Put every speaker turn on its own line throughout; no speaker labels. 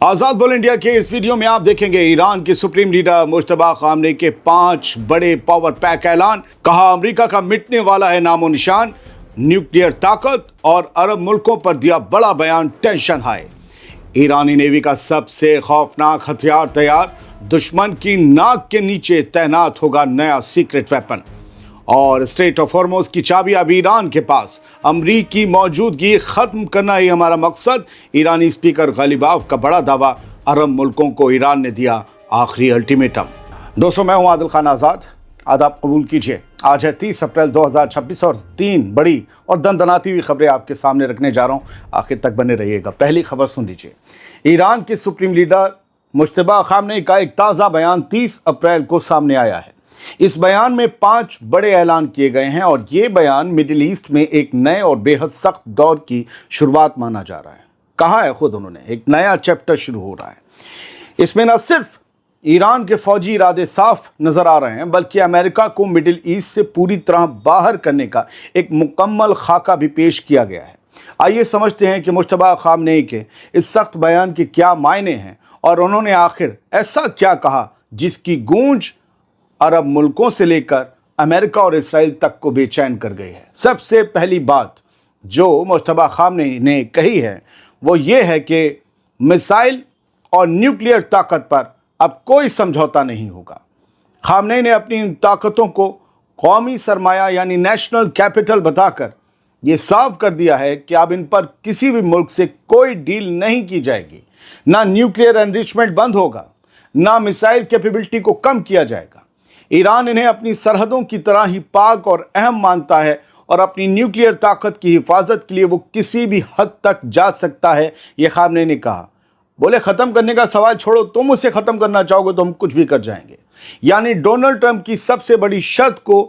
आज़ाद बोल इंडिया के इस वीडियो में आप देखेंगे ईरान के सुप्रीम लीडर मुश्तबा खामनेई के 5 बड़े पावर पैक ऐलान। कहा अमेरिका का मिटने वाला है नामो निशान, न्यूक्लियर ताकत और अरब मुल्कों पर दिया बड़ा बयान, टेंशन हाई। ईरानी नेवी का सबसे खौफनाक हथियार तैयार, दुश्मन की नाक के नीचे तैनात होगा नया सीक्रेट वेपन। और स्ट्रेट ऑफ हॉर्मुज़ की चाबी अब ईरान के पास, अमरीकी मौजूदगी खत्म करना ही हमारा मकसद। ईरानी स्पीकर गालिबाफ का बड़ा दावा, अरब मुल्कों को ईरान ने दिया आखिरी अल्टीमेटम। दोस्तों, मैं हूं आदिल खान आज़ाद, आदाब कबूल कीजिए। आज है 30 अप्रैल 2026 और 3 बड़ी और दनदनाती हुई खबरें आपके सामने रखने जा रहा हूं, आखिर तक बने रहिएगा। पहली खबर सुन लीजिए। ईरान के सुप्रीम लीडर मुश्तबा खामनेई का एक ताज़ा बयान 30 अप्रैल को सामने आया है। इस बयान में 5 बड़े ऐलान किए गए हैं और ये बयान मिडिल ईस्ट में एक नए और बेहद सख्त दौर की शुरुआत माना जा रहा है। कहा है खुद उन्होंने, एक नया चैप्टर शुरू हो रहा है। इसमें न सिर्फ ईरान के फौजी इरादे साफ नजर आ रहे हैं, बल्कि अमेरिका को मिडिल ईस्ट से पूरी तरह बाहर करने का एक मुकम्मल खाका भी पेश किया गया है। आइए समझते हैं कि मुश्तबा खामनेई के इस सख्त बयान के क्या मायने हैं और उन्होंने आखिर ऐसा क्या कहा जिसकी गूंज अरब मुल्कों से लेकर अमेरिका और इसराइल तक को बेचैन कर गई है। सबसे पहली बात जो मुश्तबा खामनेई ने कही है वो ये है कि मिसाइल और न्यूक्लियर ताकत पर अब कोई समझौता नहीं होगा। खामनेई ने अपनी इन ताकतों को कौमी सरमाया यानी नेशनल कैपिटल बताकर ये साफ कर दिया है कि अब इन पर किसी भी मुल्क से कोई डील नहीं की जाएगी। ना न्यूक्लियर एनरिचमेंट बंद होगा, ना मिसाइल कैपेबिलिटी को कम किया जाएगा। ईरान इन्हें अपनी सरहदों की तरह ही पाक और अहम मानता है और अपनी न्यूक्लियर ताकत की हिफाजत के लिए वो किसी भी हद तक जा सकता है, ये खामनेई ने कहा। बोले ख़त्म करने का सवाल छोड़ो, तुम उसे ख़त्म करना चाहोगे तो हम कुछ भी कर जाएंगे। यानी डोनाल्ड ट्रंप की सबसे बड़ी शर्त को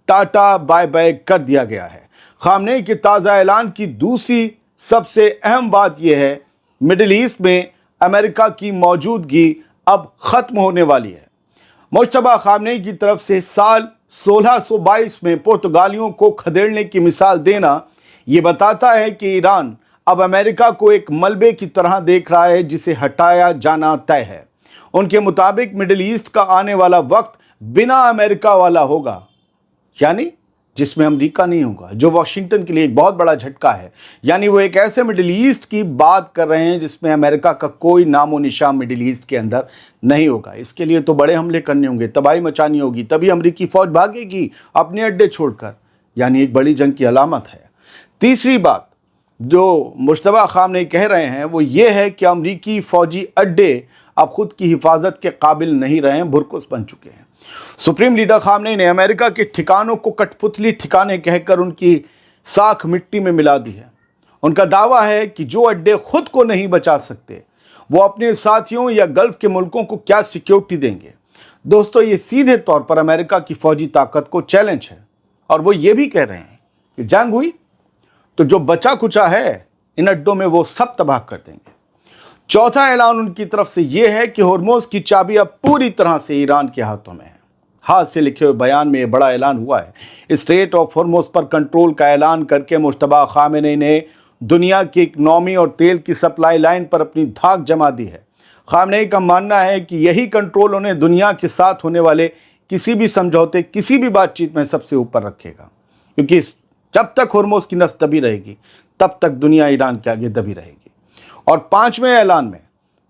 टाटा बाय बाय कर दिया गया है। खामनेई के ताज़ा ऐलान की दूसरी सबसे अहम बात यह है, मिडिल ईस्ट में अमेरिका की मौजूदगी अब ख़त्म होने वाली है। मुश्तबा खामनेई की तरफ से साल 1622 में पुर्तगालियों को खदेड़ने की मिसाल देना ये बताता है कि ईरान अब अमेरिका को एक मलबे की तरह देख रहा है जिसे हटाया जाना तय है। उनके मुताबिक मिडिल ईस्ट का आने वाला वक्त बिना अमेरिका वाला होगा, यानी जिसमें अमेरिका नहीं होगा, जो वाशिंगटन के लिए एक बहुत बड़ा झटका है। यानी वो एक ऐसे मिडिल ईस्ट की बात कर रहे हैं जिसमें अमेरिका का कोई नामो निशान मिडिल ईस्ट के अंदर नहीं होगा। इसके लिए तो बड़े हमले करने होंगे, तबाही मचानी होगी, तभी अमेरिकी फौज भागेगी अपने अड्डे छोड़कर। यानी एक बड़ी जंग की अलामत है। तीसरी बात जो मुश्तबा खामनेई कह रहे हैं वो ये है कि अमेरिकी फौजी अड्डे अब खुद की हिफाजत के काबिल नहीं रहे हैं, भुरकुस बन चुके हैं। सुप्रीम लीडर खामनेई ने अमेरिका के ठिकानों को कठपुतली ठिकाने कहकर उनकी साख मिट्टी में मिला दी है। उनका दावा है कि जो अड्डे खुद को नहीं बचा सकते वो अपने साथियों या गल्फ के मुल्कों को क्या सिक्योरिटी देंगे। दोस्तों, ये सीधे तौर पर अमेरिका की फौजी ताकत को चैलेंज है और वो ये भी कह रहे हैं कि जंग हुई तो जो बचा कुचा है इन अड्डों में वो सब तबाह कर देंगे। चौथा ऐलान उनकी तरफ से यह है कि हॉर्मुज़ की चाबी अब पूरी तरह से ईरान के हाथों में है। हाथ से लिखे हुए बयान में यह बड़ा ऐलान हुआ है। स्ट्रेट ऑफ हॉर्मुज़ पर कंट्रोल का ऐलान करके मुश्तबा खामनेई ने दुनिया की इकनॉमी और तेल की सप्लाई लाइन पर अपनी धाक जमा दी है। खामनेई का मानना है कि यही कंट्रोल उन्हें दुनिया के साथ होने वाले किसी भी समझौते, किसी भी बातचीत में सबसे ऊपर रखेगा, क्योंकि जब तक हॉर्मुज़ की नस दबी रहेगी तब तक दुनिया ईरान के आगे दबी रहेगी। और 5वें ऐलान में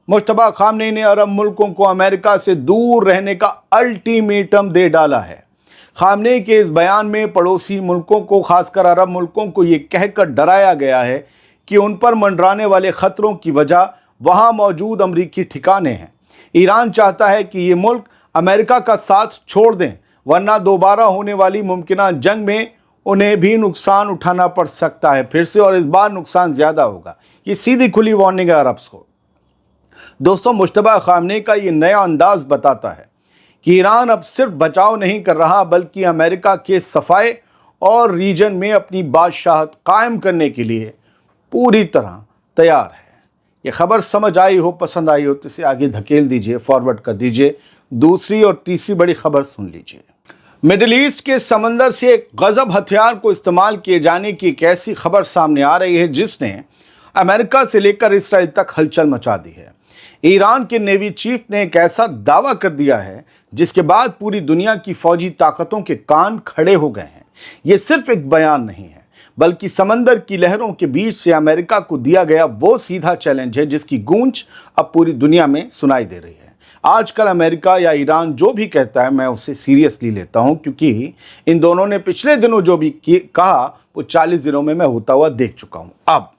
मुश्तबा खामनेई ने अरब मुल्कों को अमेरिका से दूर रहने का अल्टीमेटम दे डाला है। खामनेई के इस बयान में पड़ोसी मुल्कों को, खासकर अरब मुल्कों को ये कहकर डराया गया है कि उन पर मंडराने वाले ख़तरों की वजह वहाँ मौजूद अमरीकी ठिकाने हैं। ईरान चाहता है कि ये मुल्क अमेरिका का साथ छोड़ दें, वरना दोबारा होने वाली मुमकिना जंग में उन्हें भी नुकसान उठाना पड़ सकता है फिर से, और इस बार नुकसान ज़्यादा होगा। ये सीधी खुली वार्निंग है अरब्स को। दोस्तों, मुश्तबा खामनेई का ये नया अंदाज बताता है कि ईरान अब सिर्फ बचाव नहीं कर रहा बल्कि अमेरिका के सफाए और रीजन में अपनी बादशाहत कायम करने के लिए पूरी तरह तैयार है। ये खबर समझ आई हो, पसंद आई हो तो इसे आगे धकेल दीजिए, फॉरवर्ड कर दीजिए। दूसरी और तीसरी बड़ी खबर सुन लीजिए। मिडिल ईस्ट के समंदर से एक गजब हथियार को इस्तेमाल किए जाने की एक ऐसी खबर सामने आ रही है जिसने अमेरिका से लेकर इसराइल तक हलचल मचा दी है। ईरान के नेवी चीफ ने एक ऐसा दावा कर दिया है जिसके बाद पूरी दुनिया की फौजी ताकतों के कान खड़े हो गए हैं। ये सिर्फ एक बयान नहीं है, बल्कि समंदर की लहरों के बीच से अमेरिका को दिया गया वो सीधा चैलेंज है जिसकी गूंज अब पूरी दुनिया में सुनाई दे रही है। आजकल अमेरिका या ईरान जो भी कहता है, मैं उसे सीरियसली लेता हूं, क्योंकि इन दोनों ने पिछले दिनों जो भी कहा वो 40 दिनों में मैं होता हुआ देख चुका हूं। अब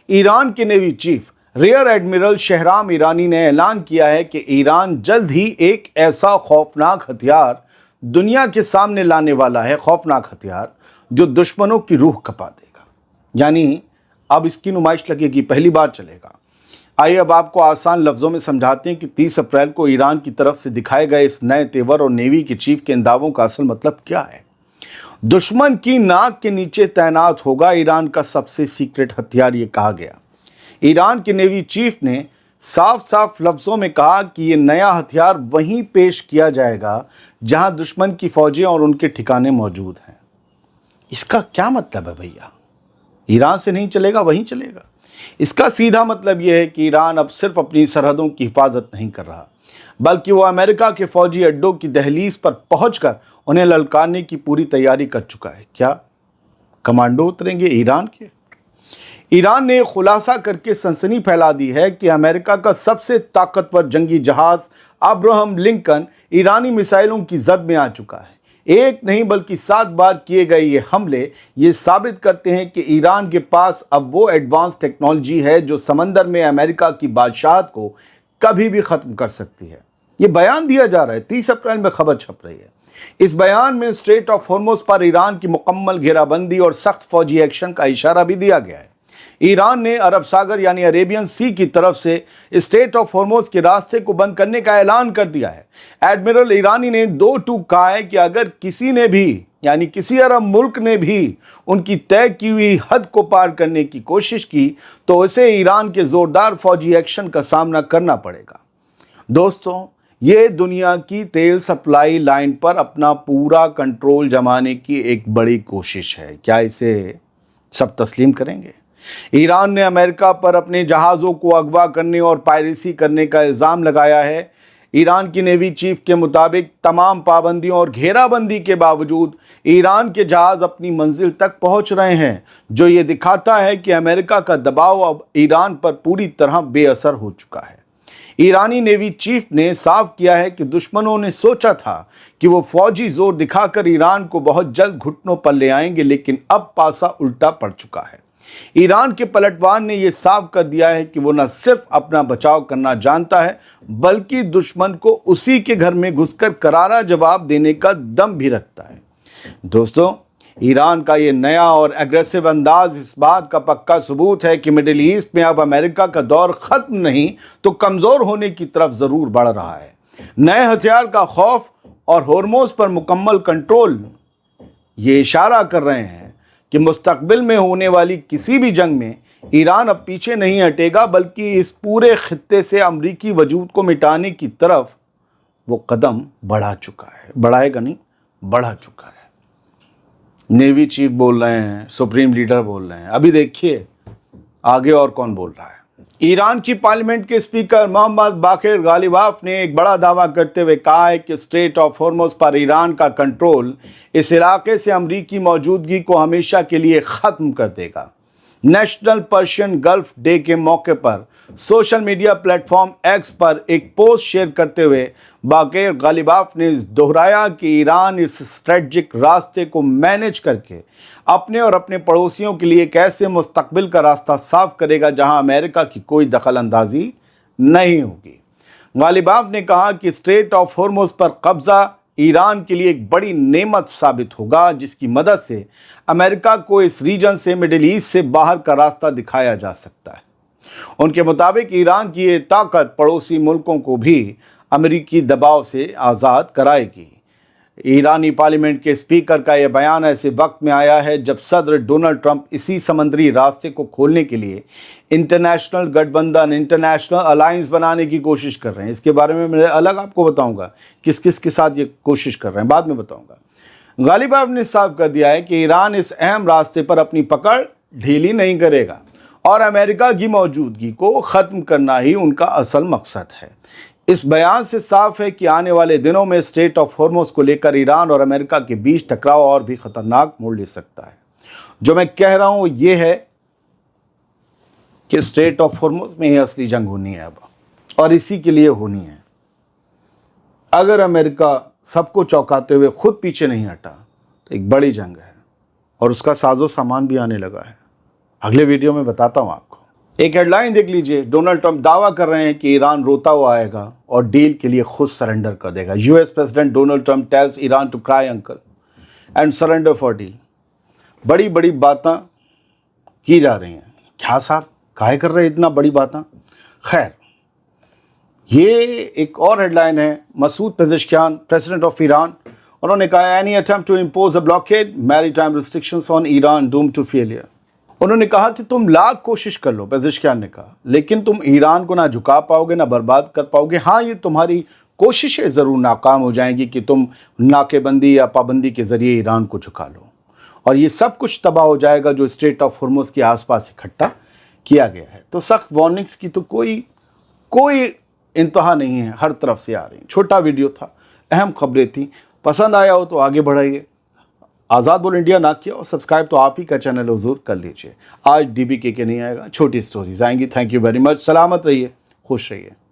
ईरान के navy chief rear admiral Shahram Irani ने ऐलान किया है कि ईरान जल्द ही एक ऐसा खौफनाक हथियार दुनिया के सामने लाने वाला है, खौफनाक हथियार जो दुश्मनों की रूह कपा देगा। यानी अब इसकी नुमाइश लगेगी, पहली बार चलेगा। आइए अब आपको आसान लफ्ज़ों में समझाते हैं कि 30 अप्रैल को ईरान की तरफ से दिखाए गए इस नए तेवर और नेवी के चीफ के इन दावों का असल मतलब क्या है। दुश्मन की नाक के नीचे तैनात होगा ईरान का सबसे सीक्रेट हथियार, ये कहा गया। ईरान के नेवी चीफ ने साफ साफ लफ्ज़ों में कहा कि ये नया हथियार वहीं पेश किया जाएगा जहां दुश्मन की फौजें और उनके ठिकाने मौजूद हैं। इसका क्या मतलब है भैया? ईरान से नहीं चलेगा, वहीं चलेगा। इसका सीधा मतलब यह है कि ईरान अब सिर्फ अपनी सरहदों की हिफाजत नहीं कर रहा, बल्कि वो अमेरिका के फौजी अड्डों की दहलीज पर पहुंचकर उन्हें ललकारने की पूरी तैयारी कर चुका है। क्या कमांडो उतरेंगे ईरान के? ईरान ने खुलासा करके सनसनी फैला दी है कि अमेरिका का सबसे ताकतवर जंगी जहाज अब्राहम लिंकन ईरानी मिसाइलों की जद में आ चुका है। एक नहीं बल्कि 7 बार किए गए ये हमले ये साबित करते हैं कि ईरान के पास अब वो एडवांस टेक्नोलॉजी है जो समंदर में अमेरिका की बादशाहत को कभी भी ख़त्म कर सकती है। ये बयान दिया जा रहा है, 30 अप्रैल में खबर छप रही है। इस बयान में स्ट्रेट ऑफ हॉर्मुज़ पर ईरान की मुकम्मल घेराबंदी और सख्त फौजी एक्शन का इशारा भी दिया गया है। ईरान ने अरब सागर यानी अरेबियन सी की तरफ से स्ट्रेट ऑफ हॉर्मुज़ के रास्ते को बंद करने का ऐलान कर दिया है। एडमिरल ईरानी ने 2 टूक कहा है कि अगर किसी ने भी यानी किसी अरब मुल्क ने भी उनकी तय की हुई हद को पार करने की कोशिश की तो उसे ईरान के ज़ोरदार फौजी एक्शन का सामना करना पड़ेगा। दोस्तों, ये दुनिया की तेल सप्लाई लाइन पर अपना पूरा कंट्रोल जमाने की एक बड़ी कोशिश है। क्या इसे सब तस्लीम करेंगे? ईरान ने अमेरिका पर अपने जहाज़ों को अगवा करने और पायरेसी करने का इल्ज़ाम लगाया है। ईरान की नेवी चीफ के मुताबिक तमाम पाबंदियों और घेराबंदी के बावजूद ईरान के जहाज़ अपनी मंजिल तक पहुंच रहे हैं, जो ये दिखाता है कि अमेरिका का दबाव अब ईरान पर पूरी तरह बेअसर हो चुका है। ईरानी नेवी चीफ ने साफ किया है कि दुश्मनों ने सोचा था कि वो फौजी जोर दिखाकर ईरान को बहुत जल्द घुटनों पर ले आएंगे, लेकिन अब पासा उल्टा पड़ चुका है। ईरान के पलटवार ने यह साफ कर दिया है कि वो न सिर्फ अपना बचाव करना जानता है, बल्कि दुश्मन को उसी के घर में घुसकर करारा जवाब देने का दम भी रखता है। दोस्तों, ईरान का ये नया और एग्रेसिव अंदाज इस बात का पक्का सबूत है कि मिडिल ईस्ट में अब अमेरिका का दौर खत्म नहीं तो कमज़ोर होने की तरफ ज़रूर बढ़ रहा है। नए हथियार का खौफ और हॉर्मुज़ पर मुकम्मल कंट्रोल ये इशारा कर रहे हैं कि मुस्तकबिल में होने वाली किसी भी जंग में ईरान अब पीछे नहीं हटेगा, बल्कि इस पूरे खित्ते से अमरीकी वजूद को मिटाने की तरफ वो कदम बढ़ा चुका है। बढ़ाएगा नहीं, बढ़ा चुका है। नेवी चीफ बोल रहे हैं, सुप्रीम लीडर बोल रहे हैं। अभी देखिए आगे और कौन बोल रहा है। ईरान की पार्लियामेंट के स्पीकर मोहम्मद बाकिर गालिबाफ ने एक बड़ा दावा करते हुए कहा है कि स्ट्रेट ऑफ हॉर्मुज़ पर ईरान का कंट्रोल इस इलाके से अमरीकी मौजूदगी को हमेशा के लिए ख़त्म कर देगा। नेशनल पर्शियन गल्फ डे के मौके पर सोशल मीडिया प्लेटफॉर्म एक्स पर एक पोस्ट शेयर करते हुए बाकिर गालिबाफ ने दोहराया कि ईरान इस स्ट्रेटजिक रास्ते को मैनेज करके अपने और अपने पड़ोसियों के लिए एक ऐसे मुस्तकबिल का रास्ता साफ करेगा जहां अमेरिका की कोई दखल अंदाजी नहीं होगी। गालिबाफ ने कहा कि स्ट्रेट ऑफ हॉर्मुज़ पर कब्जा ईरान के लिए एक बड़ी नेमत साबित होगा, जिसकी मदद से अमेरिका को इस रीजन से मिडिल ईस्ट से बाहर का रास्ता दिखाया जा सकता है। उनके मुताबिक ईरान की ये ताकत पड़ोसी मुल्कों को भी अमेरिकी दबाव से आज़ाद कराएगी। ईरानी पार्लियामेंट के स्पीकर का यह बयान ऐसे वक्त में आया है जब सदर डोनाल्ड ट्रंप इसी समुद्री रास्ते को खोलने के लिए इंटरनेशनल गठबंधन, इंटरनेशनल अलायंस बनाने की कोशिश कर रहे हैं। इसके बारे में मैं अलग आपको बताऊंगा किस किस के साथ ये कोशिश कर रहे हैं, बाद में बताऊंगा। गालिबाफ ने साफ कर दिया है कि ईरान इस अहम रास्ते पर अपनी पकड़ ढीली नहीं करेगा। اور امریکہ کی موجودگی کو ختم کرنا ہی ان کا اصل مقصد ہے۔ اس بیان سے صاف ہے کہ آنے والے دنوں میں اسٹریٹ آف ہارمز کو لے کر ایران اور امریکہ کے بیچ ٹکراؤ اور بھی خطرناک موڑ لے سکتا ہے۔ جو میں کہہ رہا ہوں یہ ہے کہ اسٹریٹ آف ہارمز میں ہی اصلی جنگ ہونی ہے اب، اور اسی کے لیے ہونی ہے۔ اگر امریکہ سب کو چونکاتے ہوئے خود پیچھے نہیں ہٹا تو ایک بڑی جنگ ہے، اور اس کا ساز و سامان بھی آنے لگا ہے۔ اگلے ویڈیو میں بتاتا ہوں آپ کو۔ ایک ہیڈ لائن دیکھ لیجئے، ڈونلڈ ٹرمپ دعویٰ کر رہے ہیں کہ ایران روتا ہوا آئے گا اور ڈیل کے لیے خود سرنڈر کر دے گا۔ U S president Donald Trump tells Iran to cry uncle and surrender for deal. بڑی بڑی باتیں کی جا رہی ہیں۔ کیا صاحب کاہے کر رہے اتنا بڑی باتیں؟ خیر، یہ ایک اور ہیڈ لائن ہے۔ Masoud Pezeshkian, president of Iran, انہوں نے کہا any attempt to impose a blockade maritime restrictions on Iran doomed to failure. انہوں نے کہا کہ تم لاکھ کوشش کر لو، پزشکیان نے کہا، لیکن تم ایران کو نہ جھکا پاؤ گے نہ برباد کر پاؤ گے۔ ہاں، یہ تمہاری کوششیں ضرور ناکام ہو جائیں گی کہ تم ناکے بندی یا پابندی کے ذریعے ایران کو جھکا لو، اور یہ سب کچھ تباہ ہو جائے گا جو اسٹریٹ آف ہارمز کے آس پاس اکٹھا کیا گیا ہے۔ تو سخت وارننگز کی تو کوئی انتہا نہیں ہے، ہر طرف سے آ رہی ہیں۔ چھوٹا ویڈیو تھا، اہم خبریں تھیں۔ پسند آیا ہو تو آگے بڑھائیے۔ آزاد بول انڈیا نہ کیا اور سبسکرائب تو آپ ہی کا چینل حضور کر لیجئے۔ آج ڈی بی کے نہیں آئے گا، چھوٹی سٹوریز آئیں گی۔ Thank you very much. سلامت رہیے، خوش رہیے۔